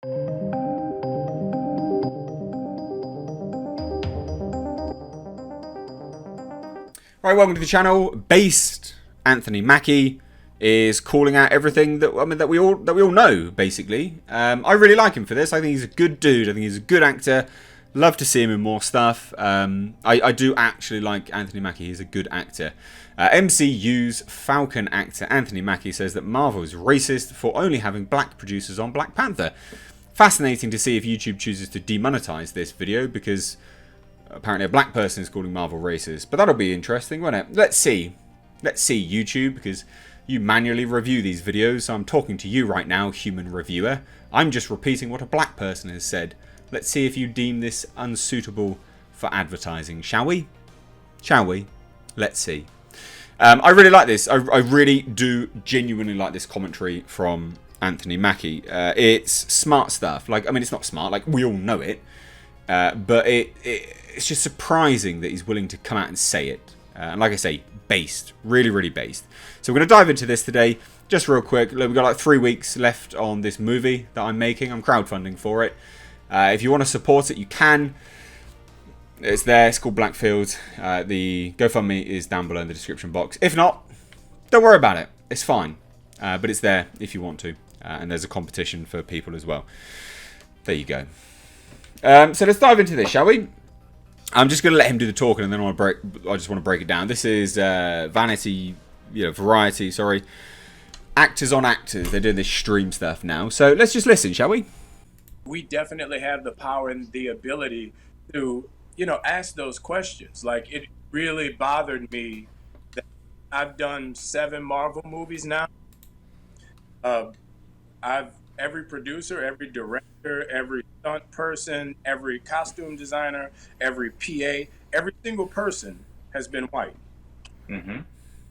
Right, welcome to the channel. Based Anthony Mackie is calling out everything that we all know. Basically, I really like him for this. I think he's a good dude. I think he's a good actor. Love to see him in more stuff. I do actually like Anthony Mackie. He's a good actor. MCU's Falcon actor Anthony Mackie says that Marvel is racist for only having black producers on Black Panther. Fascinating to see if YouTube chooses to demonetize this video because apparently a black person is calling Marvel racist. But that'll be interesting, won't it? Let's see. Let's see, YouTube, because you manually review these videos. So I'm talking to you right now, human reviewer. I'm just repeating what a black person has said. Let's see if you deem this unsuitable for advertising, shall we? Shall we? Let's see. I really like this. I really do genuinely like this commentary from Anthony Mackie. It's smart stuff. Like, I mean, it's not smart. Like, we all know it. But it's just surprising that he's willing to come out and say it. And like I say, based. Really, really based. So we're going to dive into this today. Just real quick. Look, we've got like 3 weeks left on this movie that I'm making. I'm crowdfunding for it. If you want to support it, you can. It's there. It's called Blackfield. The GoFundMe is down below in the description box. If not, don't worry about it. It's fine. But it's there if you want to. And there's a competition for people as well. There you go. So let's dive into this, shall we? I'm just going to let him do the talking, and then I just want to break it down. This is Variety. Sorry, actors on actors. They're doing this stream stuff now. So let's just listen, shall we? We definitely have the power and the ability to, ask those questions. Like, it really bothered me that I've done 7 Marvel movies now. Every producer, every director, every stunt person, every costume designer, every PA, every single person has been white. Mm-hmm.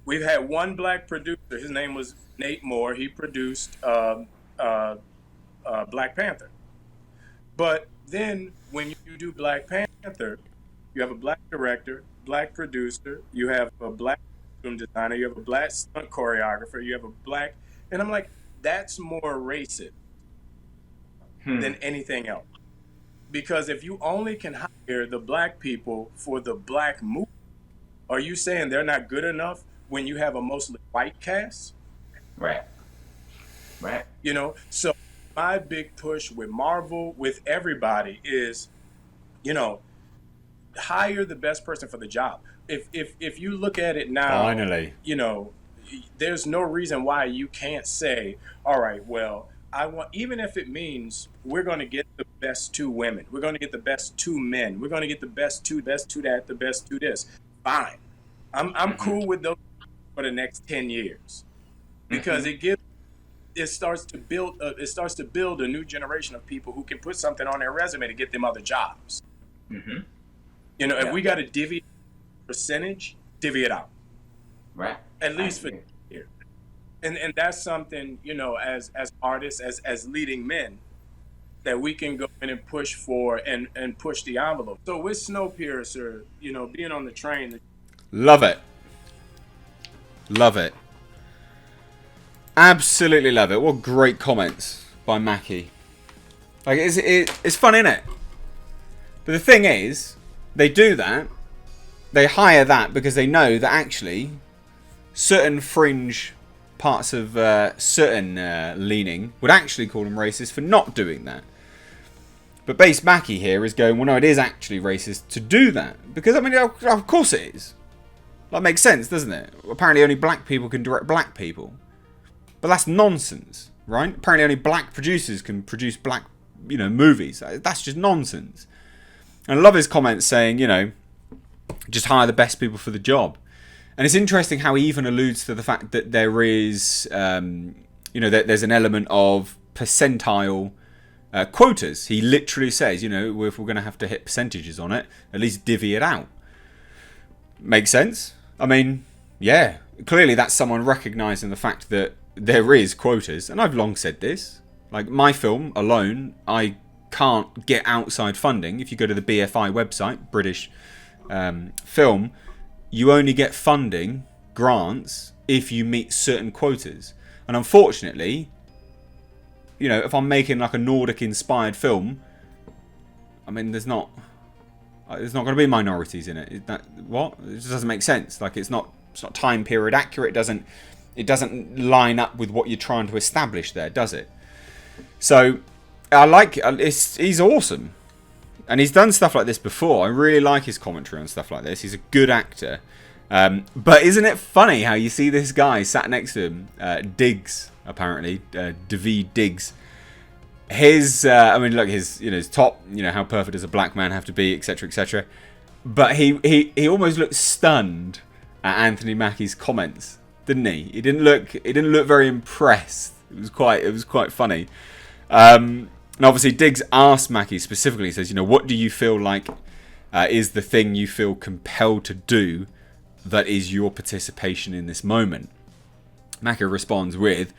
We've had one black producer. His name was Nate Moore. He produced Black Panther. But then when you do Black Panther, you have a black director, black producer, you have a black costume designer, you have a black stunt choreographer, you have a black... And I'm like, that's more racist than anything else. Because if you only can hire the black people for the black movie, are you saying they're not good enough when you have a mostly white cast? Right. So my big push with Marvel, with everybody is, hire the best person for the job. If you look at it now, finally, there's no reason why you can't say, all right, well, even if it means we're going to get the best 2 women, we're going to get the best 2 men, we're going to get the best 2 that, the best 2 this. Fine. I'm cool with those for the next 10 years because it starts to build a new generation of people who can put something on their resume to get them other jobs. Mm-hmm. If we got to divvy percentage, divvy it out. Right. At least for here. And that's something, as artists, as leading men, that we can go in and push for and push the envelope. So with Snowpiercer, being on the train. Love it. Love it. Absolutely love it. What great comments by Mackie. Like, it's fun, innit? But the thing is, they do that. They hire that because they know that actually certain fringe parts of certain leaning would actually call them racist for not doing that. But Base Mackie here is going, well, no, it is actually racist to do that. Because, I mean, of course it is. That makes sense, doesn't it? Apparently only black people can direct black people. But that's nonsense, right? Apparently only black producers can produce black, movies. That's just nonsense. And I love his comments saying, just hire the best people for the job. And it's interesting how he even alludes to the fact that there is, that there's an element of percentile quotas. He literally says, if we're going to have to hit percentages on it, at least divvy it out. Makes sense? I mean, yeah. Clearly that's someone recognising the fact that there is quotas. And I've long said this. Like, my film alone, I can't get outside funding. If you go to the BFI website, British film, you only get funding, grants, if you meet certain quotas. And unfortunately, you know, if I'm making like a Nordic-inspired film, I mean, there's not going to be minorities in it. What? It just doesn't make sense. Like, it's not time period accurate. It doesn't line up with what you're trying to establish there, does it? So, he's awesome. And he's done stuff like this before. I really like his commentary on stuff like this. He's a good actor. But isn't it funny how you see this guy sat next to him, Diggs, apparently, David Diggs. His top, how perfect does a black man have to be, etc., etc. But he almost looked stunned at Anthony Mackie's comments, didn't he? He didn't look very impressed. It was quite funny. And obviously Diggs asked Mackie specifically, he says, what do you feel like is the thing you feel compelled to do that is your participation in this moment? Mackie responds with,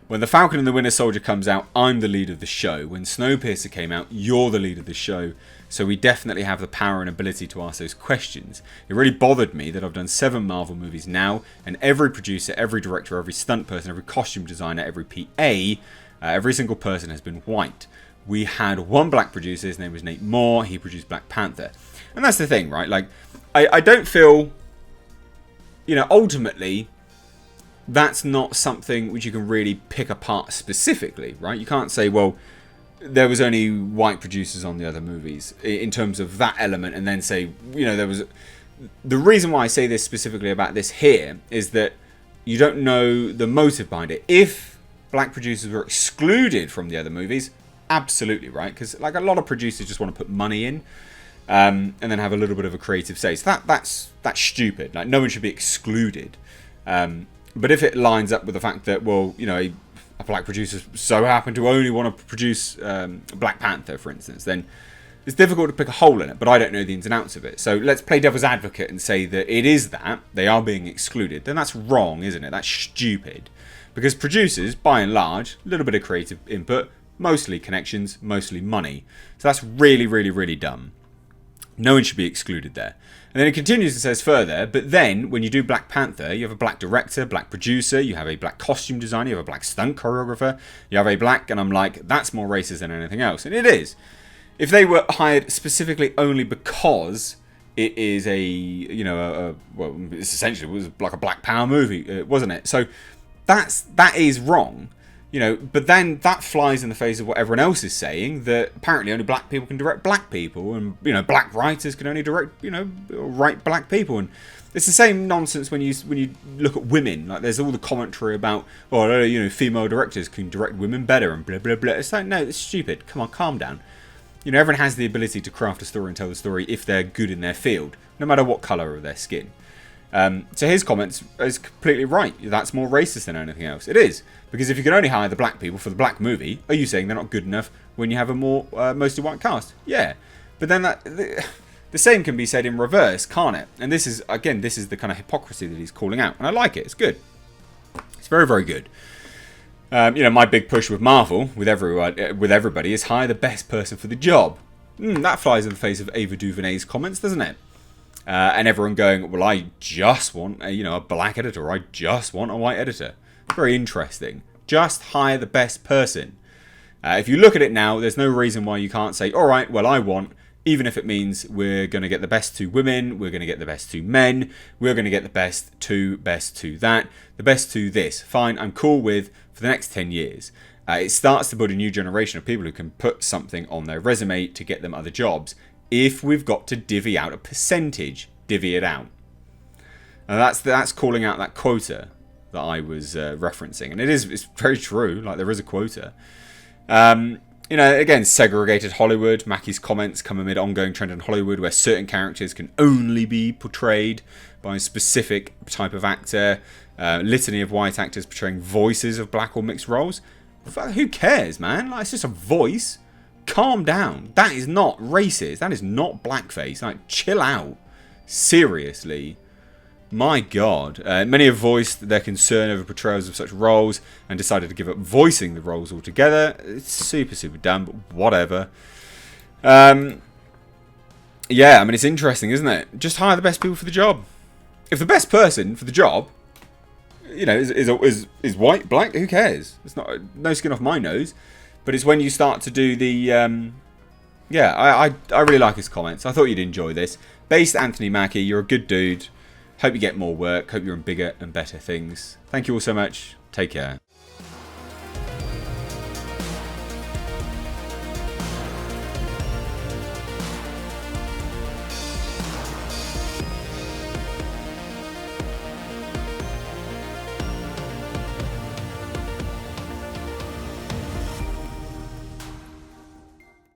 when The Falcon and the Winter Soldier comes out, I'm the lead of the show. When Snowpiercer came out, you're the lead of the show. So we definitely have the power and ability to ask those questions. It really bothered me that I've done 7 Marvel movies now, and every producer, every director, every stunt person, every costume designer, every PA, every single person has been white. We had one black producer, his name was Nate Moore, he produced Black Panther. And that's the thing, right? Like, I don't feel, ultimately, that's not something which you can really pick apart specifically, right? You can't say, well, there was only white producers on the other movies in terms of that element, and then say, there was... The reason why I say this specifically about this here is that you don't know the motive behind it. If black producers were excluded from the other movies, absolutely, right? Because like a lot of producers just want to put money in and then have a little bit of a creative say. So that's stupid. Like, no one should be excluded. But if it lines up with the fact that, well, a black producer so happened to only want to produce Black Panther, for instance, then it's difficult to pick a hole in it, but I don't know the ins and outs of it. So let's play devil's advocate and say that it is that, they are being excluded. Then that's wrong, isn't it? That's stupid. Because producers, by and large, a little bit of creative input, mostly connections, mostly money. So that's really, really, really dumb. No one should be excluded there. And then it continues and says further, but then when you do Black Panther, you have a black director, black producer, you have a black costume designer, you have a black stunt choreographer, you have a black, and I'm like, that's more racist than anything else. And it is. If they were hired specifically only because it is it's essentially, it was like a Black Power movie, wasn't it? So that is wrong. But then that flies in the face of what everyone else is saying, that apparently only black people can direct black people, and black writers can only direct write black people, and it's the same nonsense when you look at women. Like, there's all the commentary about female directors can direct women better and blah blah blah. It's like, no, it's stupid. Come on, calm down. Everyone has the ability to craft a story and tell the story if they're good in their field, no matter what colour of their skin. So his comments is completely right. That's more racist than anything else. It is. Because if you can only hire the black people for the black movie, are you saying they're not good enough when you have a more mostly white cast? Yeah. But then the same can be said in reverse, can't it? And this is the kind of hypocrisy that he's calling out. And I like it. It's good. It's very, very good. My big push with Marvel, with everybody, is hire the best person for the job. That flies in the face of Ava DuVernay's comments, doesn't it? And everyone going, well, I just want a black editor, or I just want a white editor. Very interesting. Just hire the best person. If you look at it now, there's no reason why you can't say, all right, well, I want, even if it means we're going to get the best 2 women, we're going to get the best 2 men, we're going to get the best 2 that, the best 2 this. Fine, I'm cool with for the next 10 years. It starts to build a new generation of people who can put something on their resume to get them other jobs. If we've got to divvy out a percentage, divvy it out. And that's calling out that quota that I was referencing. And it's very true, like there is a quota. Again, segregated Hollywood. Mackie's comments come amid ongoing trend in Hollywood where certain characters can only be portrayed by a specific type of actor. Litany of white actors portraying voices of black or mixed roles. Who cares, man? Like, it's just a voice. Calm down. That is not racist. That is not blackface. Like, chill out. Seriously. My God. Many have voiced their concern over portrayals of such roles and decided to give up voicing the roles altogether. It's super, super dumb, but whatever. Yeah, I mean, it's interesting, isn't it? Just hire the best people for the job. If the best person for the job, is white, black, who cares? It's not no skin off my nose. But it's when you start to do the... yeah, I really like his comments. I thought you'd enjoy this. Based Anthony Mackie, you're a good dude. Hope you get more work. Hope you're in bigger and better things. Thank you all so much. Take care.